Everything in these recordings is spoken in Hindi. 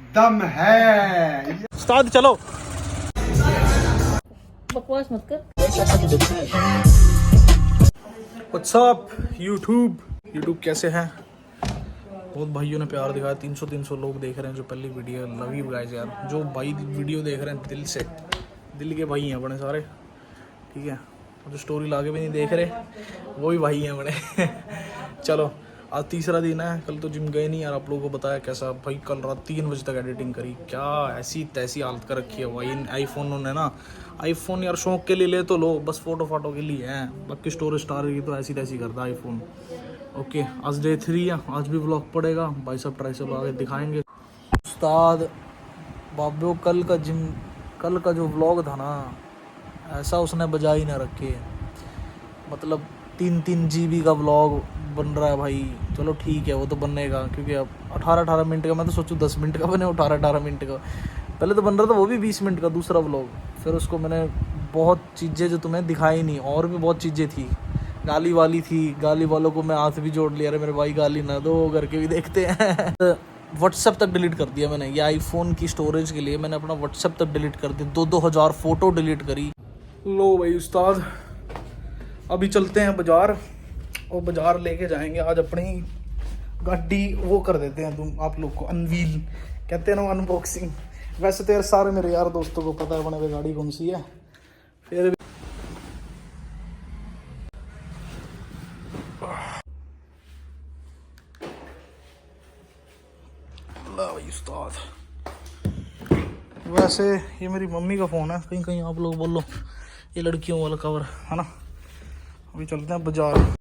दम है। उस्ताद चलो, बकवास मत कर। व्हाट्सअप यूट्यूब कैसे हैं? बहुत भाइयों ने प्यार दिखाया, 300 लोग देख रहे हैं जो पहली वीडियो। लव यू गाइस यार, जो भाई वीडियो देख रहे हैं दिल से, दिल के भाई हैं बड़े सारे, ठीक है। जो स्टोरी लाके भी नहीं देख रहे वो भी भाई हैं बड़े। चलो आज तीसरा दिन है, कल तो जिम गए नहीं यार। आप लोगों को बताया कैसा भाई, कल रात 3 बजे तक एडिटिंग करी, क्या ऐसी तैसी हालत कर रखी है भाई इन आईफोन ने ना। आईफोन यार शौक के लिए ले तो लो, बस फोटो फाटो के लिए है, बाकी स्टोरेज स्टार की तो ऐसी तैसी करता है आईफोन। ओके आज डे 3 है, आज भी व्लॉग पड़ेगा भाई, सब ट्राई सब आगे दिखाएंगे। उस्ताद बाबू कल का जो व्लॉग था ना, ऐसा उसने बजा ही ना रखे, मतलब 3 GB का व्लॉग बन रहा है भाई। चलो ठीक है वो तो बनेगा, क्योंकि अब 18 मिनट का, मैं तो सोचूं 10 मिनट का बने, 18 मिनट का। पहले तो बन रहा था वो भी 20 मिनट का दूसरा व्लॉग, फिर उसको मैंने बहुत चीज़ें जो तुम्हें दिखाई नहीं, और भी बहुत चीज़ें थी, गाली वाली थी, गाली वालों को मैं हाथ भी जोड़ लिया, अरे मेरे भाई गाली ना दो करके भी देखते हैं। व्हाट्सएप तक डिलीट कर दिया मैंने, ये आईफोन की स्टोरेज के लिए मैंने अपना व्हाट्सएप तक डिलीट कर दिया, 2-2 हज़ार फ़ोटो डिलीट करी। लो भाई उस्ताद अभी चलते हैं बाज़ार, और बाज़ार लेके जाएंगे आज अपनी गाड़ी, वो कर देते हैं तुम आप लोग को अनवील, कहते हैं ना अनबॉक्सिंग। वैसे तो यार सारे मेरे यार दोस्तों को पता है बने हुए गाड़ी कौन सी है, फिर भी भाई उस्ताद। वैसे ये मेरी मम्मी का फ़ोन है, कहीं कहीं आप लोग बोलो ये लड़कियों वाला कवर है ना। अभी चलते हैं बाज़ार।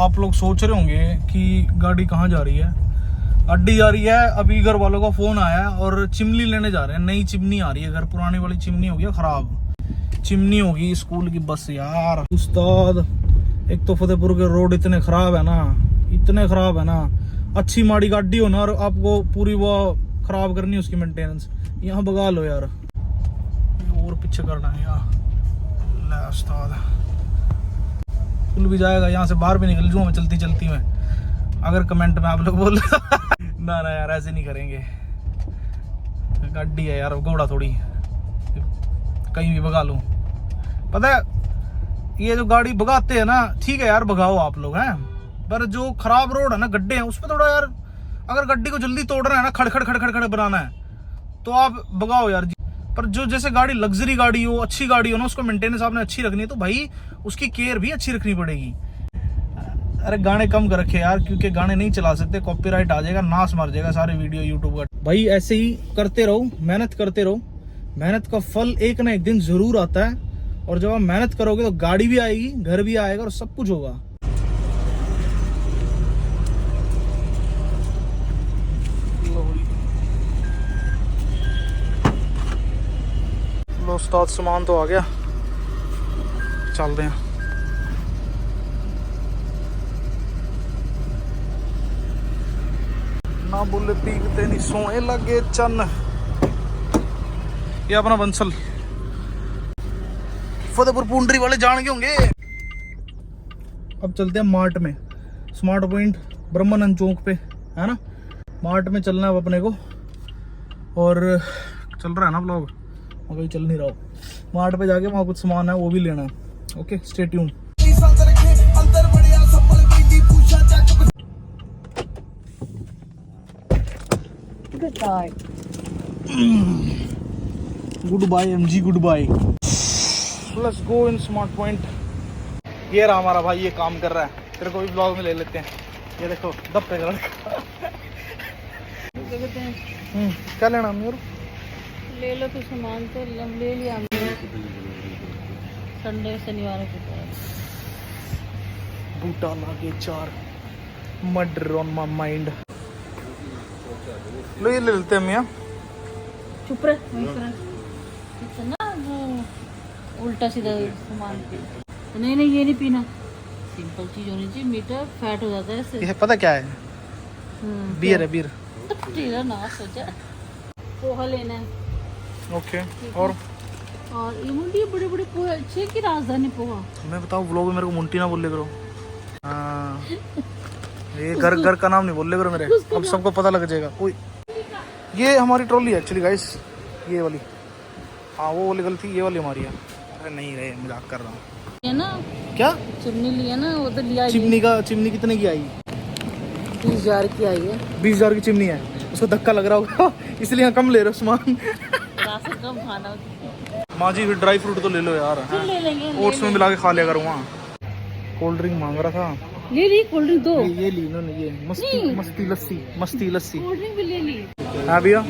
आप लोग सोच रहे होंगे कि गाड़ी कहाँ जा रही है। गाड़ी जा रही है, अभी घर वालों का फ़ोन आया है और चिमनी लेने जा रहे हैं। नई चिमनी आ रही है घर, पुरानी वाली चिमनी हो गया ख़राब, चिमनी होगी स्कूल की बस यार। उस्ताद एक तो फतेहपुर के रोड इतने ख़राब है ना, अच्छी माड़ी गाड़ी हो ना और आपको पूरी वो ख़राब करनी है उसकी मेंटेनेंस, यहाँ भगा लो यार, और पीछे करना है यार। उस्ताद खुल भी जाएगा, यहाँ से बाहर भी निकल जूँ मैं चलती में, अगर कमेंट में आप लोग बोल ना यार ऐसे नहीं करेंगे, गाड़ी है यार, घोड़ा थोड़ी कहीं भी भगा लूँ। पता है ये जो गाड़ी भगाते हैं ना, ठीक है यार भगाओ आप लोग हैं, पर जो खराब रोड है ना, गड्ढे हैं, उसमें थोड़ा यार, अगर गड्डी को जल्दी तोड़ना है ना, खड़ बनाना है तो आप भगाओ यार। पर जो जैसे गाड़ी लग्जरी गाड़ी हो, अच्छी गाड़ी हो ना, उसको मेंटेनेंस आपने अच्छी रखनी है तो भाई उसकी केयर भी अच्छी रखनी पड़ेगी। अरे गाने कम कर रखे यार, क्योंकि गाने नहीं चला सकते, कॉपीराइट आ जाएगा, नाश मार जाएगा सारे वीडियो यूट्यूब का। भाई ऐसे ही करते रहो, मेहनत करते रहो, मेहनत का फल एक ना एक दिन जरूर आता है, और जब आप मेहनत करोगे तो गाड़ी भी आएगी, घर भी आएगा और सब कुछ होगा। लो उस्ताद सामान तो आ गया, चलते हैं। ना बोले पीकते नहीं सोए लगे चन, ये अपना बंसल फतेहपुर पूंडरी वाले जान के होंगे। अब चलते हैं मार्ट में, स्मार्ट पॉइंट ब्रह्मानंद चौक पे है ना, मार्ट में चलना है अब अपने को, और चल रहा है ना व्लॉग, कहीं चल नहीं रहा हो। मार्ट पे जाके वहाँ कुछ सामान है वो भी लेना है। Okay stay tune. Good bye MG, good bye. Let's go in smart point. ये रहा हमारा भाई, ये काम कर रहा है, तेरे को भी ब्लॉग में ले लेते हैं। ये देखो दब पे लड़का। क्या लेना मेरे? ले लो तो सामान तो ले लिया संडे शनिवार को। बूटा लागे 4 मर्डर ऑन माय माइंड। लो ये ले लेते हैं मियाँ। चुप रहे इतना वो उल्टा सीधा सामान। नहीं ये नहीं पीना, सिंपल चीज होनी चाहिए, मीठा फैट हो जाता है इससे। ये पता क्या है? बियर है, बियर। तेरा ना सोचा। पोहा लेना है। ओके। और ये मुंडी बड़े बड़े पोहा अच्छे की राजधानी पोहा। मैं बताऊँ व्लॉग में मेरे को मुंटी ना बोल करो। हाँ, ये घर का नाम नहीं बोल करो मेरे, अब सबको पता लग जाएगा। कोई ये हमारी ट्रॉली है एक्चुअली गाइस, ये वाली। हाँ वो वाली गलती, ये वाली हमारी है। अरे नहीं रहे, मजाक कर रहा हूँ। है ना क्या चिमनी लिया ना, वो तो लिया। चिमनी कितने की आई? 20,000 की आई है। 20,000 की चिमनी है, उसको धक्का लग रहा होगा इसलिए कम ले रहे हो सामान। राशन कम खाना। माँ जी फिर ड्राई फ्रूट तो ले लो यार। फिर ले लेंगे। ओट्स में मिला के खा लिया करूँगा। कोल्ड ड्रिंक मांग रहा था, ले ली कोल्ड ड्रिंक दो। ये ली इन्होंने, ये मस्ती लस्सी। कोल्ड ड्रिंक भी ले ली। हाँ भैया,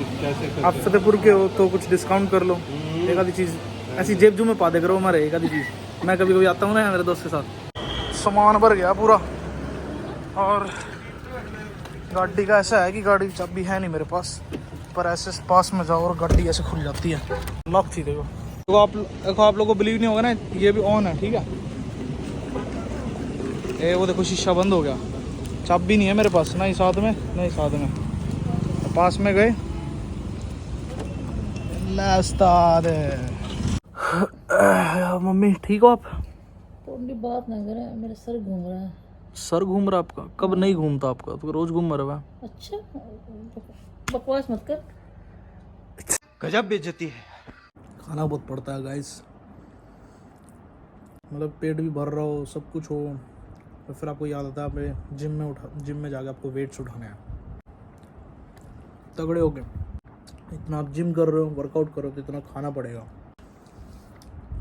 आप फतेहपुर के हो तो कुछ डिस्काउंट कर लो। एक आधी चीज़ ऐसी जेब जू में पा दे करो हमारे, एक आधी चीज़। मैं कभी कभी आता हूँ ना मेरे दोस्त के साथ। सामान भर गया पूरा, और गाड़ी का ऐसा है कि गाड़ी की चाबी है नहीं मेरे पास, पर ऐसे पास में जाओ और गाड़ी ऐसे खुल जाती है। लॉक थी देखो। तो आप लोगों को बिलीव नहीं होगा ना, ये भी ऑन है, ठीक है। ये वो देखो शीशा बंद हो गया, चाबी नहीं है मेरे पास, नहीं साथ में पास में गए उस्ताद। मम्मी ठीक हो आप? थोड़ी बात ना करे, मेरा सर घूम रहा है। सर घूम रहा आपका? कब नहीं घूमता आपका, तो रोज घूम रहा है। अच्छा बकवास मत कर। गजब बेइज्जती है। खाना बहुत पड़ता है गाइस, मतलब पेट भी भर रहा हो, सब कुछ हो, तो फिर आपको याद आता है आप जिम में जाके आपको वेट्स उठाने हैं। तगड़े हो गए, इतना आप जिम कर रहे हो, वर्कआउट कर रहे हो, तो इतना खाना पड़ेगा।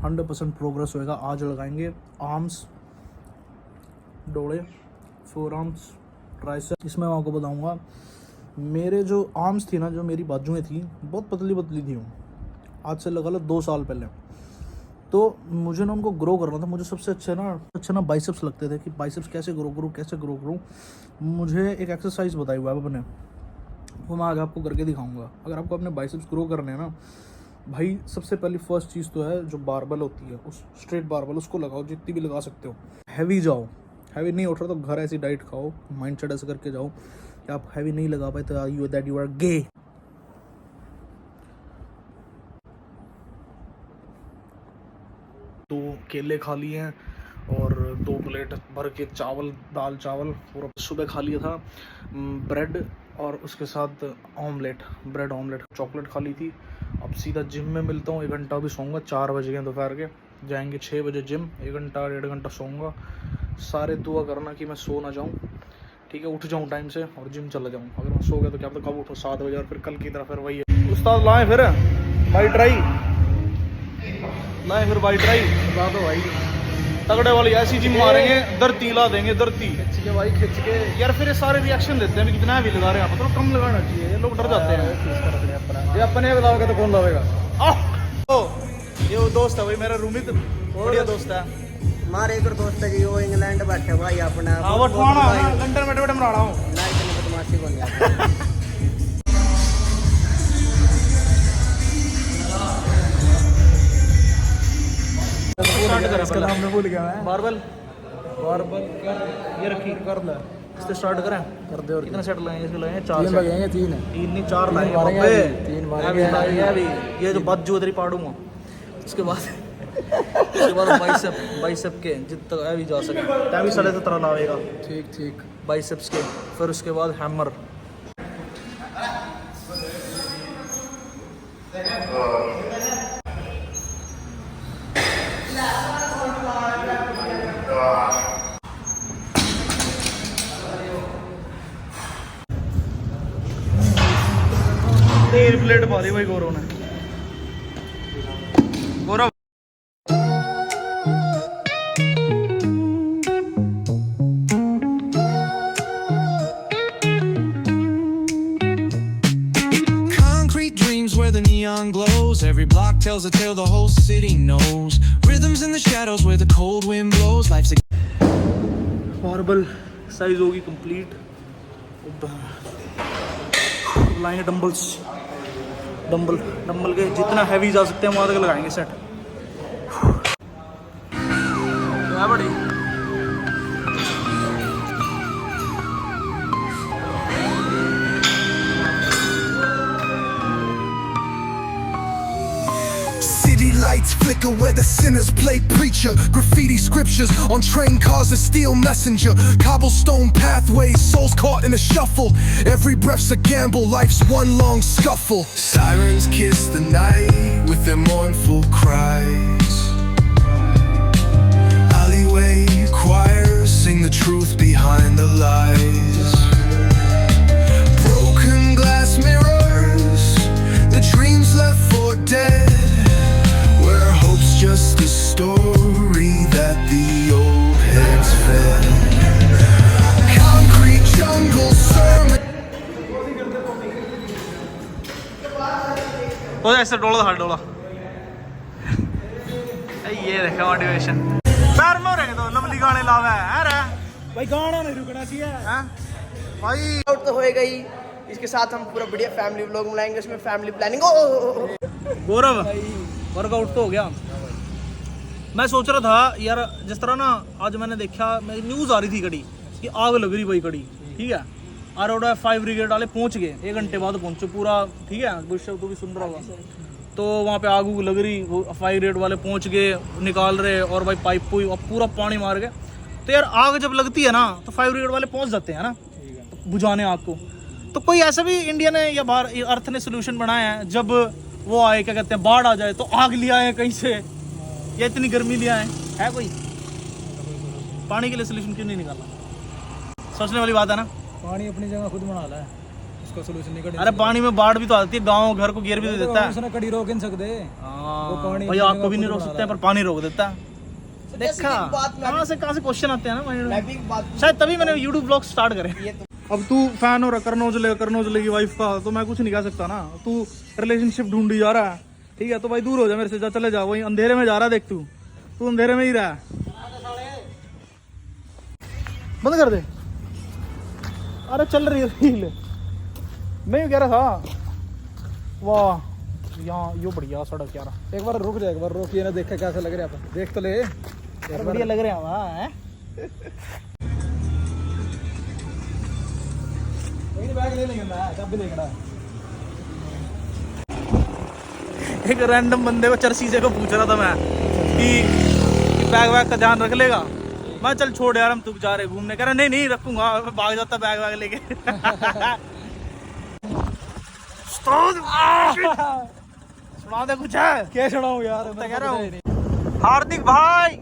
100% प्रोग्रेस होएगा। आज लगाएंगे आर्म्स, डोड़े, फोर आर्म्स, ट्राइसेप। इसमें मैं आपको बताऊंगा, मेरे जो आर्म्स थी ना, जो मेरी बाजुएं थी, बहुत पतली थी। आज से लगा लो 2 साल पहले। तो मुझे ना उनको ग्रो करना था। मुझे सबसे अच्छे ना बाइसेप्स लगते थे, कि बाइसेप्स कैसे ग्रो करूँ। मुझे एक एक्सरसाइज बताई हुआ है अपने, वो मैं आज आपको करके दिखाऊंगा। अगर आपको अपने बाइसेप्स ग्रो करने हैं ना भाई, सबसे पहली फर्स्ट चीज़ तो है जो बारबल होती है, उस स्ट्रेट बारबल उसको लगाओ, जितनी भी लगा सकते हो। हैवी जाओ, हैवी नहीं उठ रहा तो घर ऐसी डाइट खाओ, माइंड सेट ऐसे करके जाओ कि आप हैवी नहीं लगा पाए तो यू आर गे। तो केले खा लिए हैं और 2 प्लेट भर के दाल चावल पूरा सुबह खा लिया था। ब्रेड और उसके साथ ब्रेड ऑमलेट, चॉकलेट खा ली थी। अब सीधा जिम में मिलता हूँ, 1 घंटा भी सोऊंगा। 4 बज गए दोपहर के, जाएंगे 6 बजे जिम। 1 घंटा 1.5 घंटा सोऊंगा। सारे दुआ करना कि मैं सो ना जाऊँ, ठीक है, उठ जाऊँ टाइम से और जिम चला जाऊँ। अगर मैं सो गया तो क्या पता कब उठो, 7 बजे, और फिर कल की तरह फिर वही है। उस्ताद लाएँ फिर बाइट ट्राई बता दो भाई, तगड़े वाली ऐसी जिम मारेंगे, धरती ला देंगे, धरती खिंच के यार। फिर ये सारे रिएक्शन देते हैं कितना भी लगा रहे हैं, मतलब कम लगाना चाहिए, ये लोग डर जाते हैं। ये अपने लाओगे तो कौन लावेगा? ये वो दोस्त है भाई मेरा, रूमित, बढ़िया दोस्त है। हमारे एक दोस्त है जी, वो इंग्लैंड बैठे भाई अपना। हाँ वो ठवाना लंदन में बैठे मरा रहा हूँ। बदमाशी बन गया। इसका नाम मैं भूल गया मैं। बारबल ये रखी कर ले, इससे स्टार्ट करें। कर दे। और कितने सेट लगाएंगे? इसके लगाएंगे 4 सेट लगेंगे। 3 नहीं 4 लाएंगे बाबे, 3 मारेंगे। ये जो बद जो तेरी पाड़ूंगा। उसके बाद बाइसेप के जितना भी जा सके, तभी 17.5 लावेगा। ठीक बाइसेप्स के। फिर उसके बाद हैमर। तीन प्लेट पा दी भाई गौरव ने। गौरव Concrete dreams where the neon glows. Every block tells a tale the whole city knows. Rhythms in the shadows where the cold wind blows. Life's a marble size होगी कंप्लीट। लाएंगे डंबल के जितना हैवी जा सकते हैं वहाँ तक लगाएंगे सेट। क्या बड़ी lights flicker where the sinners play preacher. Graffiti scriptures on train cars, a steel messenger. Cobblestone pathways, souls caught in a shuffle. Every breath's a gamble, life's one long scuffle. Sirens kiss the night with their mournful cries. Alleyway choirs sing the truth behind the lies. Broken glass mirrors, the dreams left for dead, where hope's just a story that the old heads fed. Concrete jungle sermon. तो ऐसे डोला था डोला ये देखा मोटिवेशन पैर में रहेंगे तो लवली गाने लावा है रे भाई गाना नहीं रुकना चाहिए हैं भाई आउट तो होएगा ही। इसके साथ हम पूरा बढ़िया फैमिली व्लॉग बनाएंगे, उसमें फैमिली प्लानिंग। गौरव वर्कआउट तो हो गया। मैं सोच रहा था यार जिस तरह ना आज मैंने देखा मेरी न्यूज़ आ रही थी कड़ी कि आग लग रही भाई कड़ी, ठीक है। आरोड़ा 5 ब्रिगेड वाले पहुंच गए, 1 घंटे बाद पहुंचे पूरा, ठीक है। गुस्सा तो भी सुन रहा होगा। तो वहाँ पे आग उग लग रही, वो 5 ब्रिगेड वाले पहुंच गए, निकाल रहे और भाई पाइप पुई और पूरा पानी मार गए। तो यार आग जब लगती है ना तो 5 ब्रिगेड वाले पहुंच जाते हैं ना तो बुझाने आग को। तो कोई ऐसा भी इंडिया ने या बाहर अर्थ ने सोल्यूशन बनाया है जब वो आए क्या कहते हैं बाढ़ आ जाए तो आग ले आए कहीं से या इतनी गर्मी ले आए, है कोई पानी के लिए सोल्यूशन क्यों नहीं निकाला? सोचने वाली बात है ना। पानी अपनी जगह खुद बना ला है, उसका सोल्यूशन निकल। अरे पानी में बाढ़ भी तो आती है, गांव घर को घेर भी तो देता है। उसने कड़ी रोक नहीं सकते भाई आग को भी नहीं रोक सकते हैं पर पानी रोक देता है। देखा कहाँ से क्वेश्चन आते हैं ना माइंड। शायद तभी मैंने यूट्यूब ब्लॉग स्टार्ट करे। अब तू फैन हो रहा करनौजले की वाइफ का, तो मैं कुछ नहीं कह सकता ना। तू रिलेशनशिप ढूंढी जा रहा है, ठीक है, तो भाई दूर हो जा मेरे से, जा चले जा। वही अंधेरे में जा रहा है, देख तू अंधेरे में ही रहा। बंद कर दे। अरे चल रही है रील, मैं कह रहा था वाह यहाँ यो बढ़िया सड़क यार। एक बार रुक जा, एक बार रोक, ये ना देख कैसा लग रहा है, देख तो ले। बढ़िया लग रहे हैं वहाँ बैग ले लेंगे ना, कब भी लेंगे। एक रैंडम बंदे को चरसीजे को पूछ रहा था मैं कि बैग वैग का ध्यान रख लेगा। मैं चल छोड़ यार हम तू जा रहे घूमने, कह रहा नहीं रखूंगा, भाग जाता बैग वैग लेके। सुना दे कुछ है क्या सुनाऊं यार, कह रहा हूँ। हार्दिक भाई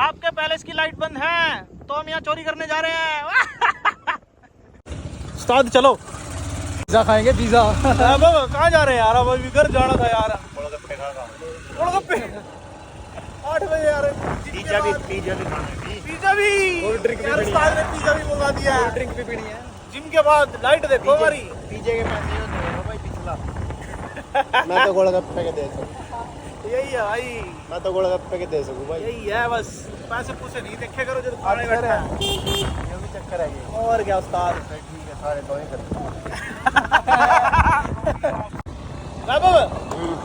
आपके पैलेस की लाइट बंद है तो हम यहाँ चोरी करने जा रहे हैं। उस्ताद चलो पिज्जा खाएंगे, पिज्जा। कहाँ जा रहे हैं यार? अब अभी घर जाना था यार। 8 बजे यार पिज्जा भी यार उस्ताद ने पिज्जा भी मंगा दिया है। ड्रिंक भी पीनी है। जिम के बाद लाइट देखो हमारी। पीजे के पैसे होते हैं भाई पिछला। मैं तो गोलगप्पे के दे सकूं। यही है भाई, मैं तो गोलगप्पे के दे सकूं भाई। यही है बस, पैसे पूसे नहीं देखे करो जब खाने बैठा है। ये भी चक्कर है ये। और क्या उस्ताद। ठीक है, सारे तो ही करते हैं।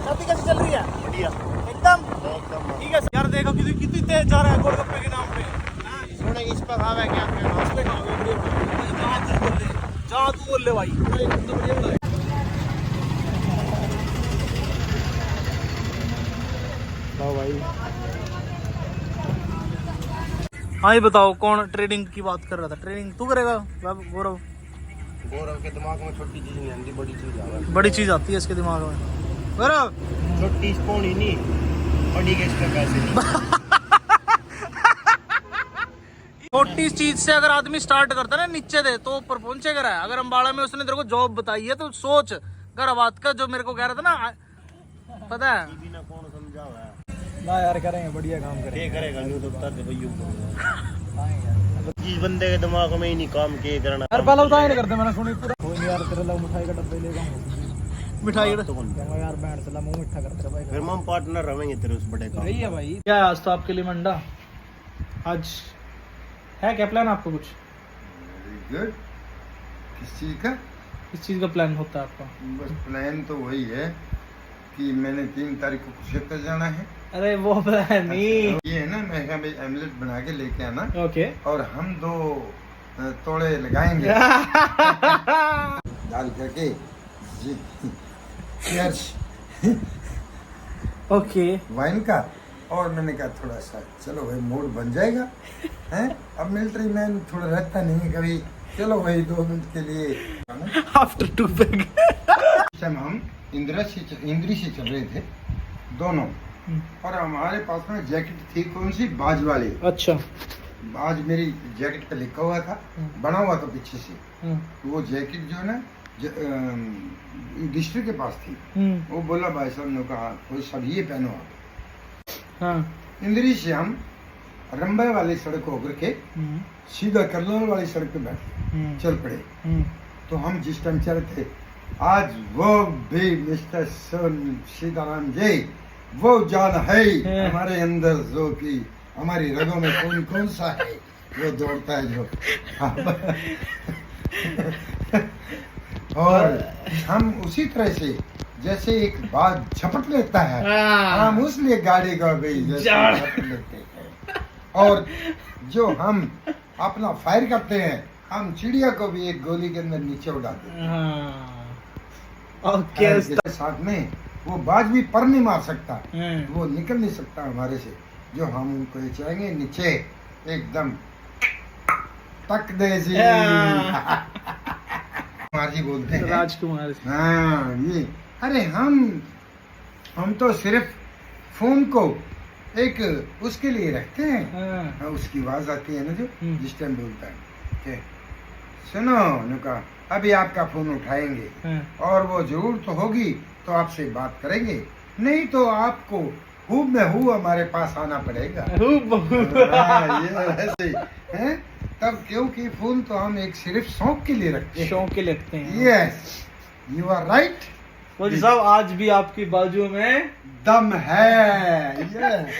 शादी कैसी चल रही है? बढ़िया एकदम एकदम। ठीक है यार। देखो कितनी तेज जा रहा है गोलगप्पे के नाम पे। सुने इस पर खावे क्या कहना? उस पे खाओगे जा तू बोल ले भाई। भाई हाँ ये बताओ कौन ट्रेडिंग की बात कर रहा था? ट्रेडिंग तू करेगा गौरव? गौरव के दिमाग में छोटी चीज नहीं आती, बड़ी चीज आवे। बड़ी चीज आती है इसके दिमाग में। गौरव छोटी स्पून ही नहीं, बड़ी के इसमें पैसे नहीं। छोटी चीज से अगर आदमी स्टार्ट करता है ना नीचे दे तो ऊपर पहुंचेगा रहा है। अगर अम्बाड़ा में उसने तेरे को जॉब बताई है तो सोच घर बात का, जो मेरे को कह रहा था ना, पता है बिना कौन समझावा है ना यार, करेंगे बढ़िया काम करेंगे। ये करेगा न्यू दफ्तर से भैया जिस बंदे के दिमाग में ही नहीं काम के करना। यार पहले बताया नहीं करते, मैंने सुनी पूरा। कोई नहीं यार, तेरे लिए मिठाई का डब्बे लेगा मिठाई तो कौन कहूँगा यार, बैंड चला मुंह मिठा करते भाई। फिर हम पार्टनर रहेंगे तेरे उस बड़े काम। रही है भाई। क्या है आज तो आपके लिए मंडा? आज है क्या प्लान आपको कुछ? गुड। किस चीज़ का? किस चीज़ का प्लान होता है आपका? बस प्लान तो वही है कि मैंने 3 तारीख को कुरुक्षेत्र जाना है। अरे वो प्लान नहीं, ये है ना, मैं कहा भाई एमलेट बना के लेके आना। ओके। और हम 2 तोड़े लगाएंगे दाल करके। जी ओके वाइन का। और मैंने कहा थोड़ा सा चलो भाई मूड बन जाएगा हैं। अब मिलिट्री मैन थोड़ा रहता नहीं है कभी, चलो भाई 2 मिनट के लिए। आफ्टर 2 पैग इस टाइम हम इंदिरा से चल रहे थे दोनों, और हमारे पास में जैकेट थी कौन सी, बाज वाली। अच्छा बाज मेरी जैकेट पे लिखा हुआ था, बना हुआ था पीछे से। तो वो जैकेट जो है ना डिस्ट्रिक्ट के पास थी। वो बोला भाई साहब ने कहा कोई सब ये पहनो आप। हाँ इंदिरी से हम रंबे वाली सड़क होकर के सीधा करलोल वाली सड़क पे बैठे, चल पड़े। तो हम जिस टाइम चल थे, आज वो भी मिस्टर सीताराम जी वो जान है हमारे अंदर जो कि हमारी रगों में कौन कौन सा है वो दौड़ता है जो। और हम उसी तरह से जैसे एक बात झपट लेता है, हम उसलिए गाड़ी को भी झपट लेते हैं। और जो हम अपना फायर करते हैं, हम चिड़िया को भी एक गोली के अंदर नीचे उड़ा देते हैं। ओके साथ में वो बाज भी पर नहीं मार सकता, वो निकल नहीं सकता हमारे से। जो हम उनको ये चाहेंगे नीचे एकदम तक दे जी। कुमार जी बोलते हैं राजकुमार। हाँ ये, अरे हम तो सिर्फ फोन को एक उसके लिए रखते हैं। हाँ, उसकी आवाज आती है ना जो जिस टाइम बोलता है कि सुनो नुका अभी आपका फोन उठाएंगे और वो जरूर तो होगी तो आपसे बात करेंगे, नहीं तो आपको खूब में हूँ हमारे पास आना पड़ेगा। हाँ, ये ऐसे हैं तब, क्योंकि फोन तो हम एक सिर्फ शौक के लिए रखते हैं। शौक के लगते हैं। Yes you are right. फौजी साहब आज भी आपकी बाजू में दम है। Yes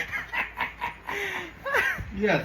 yes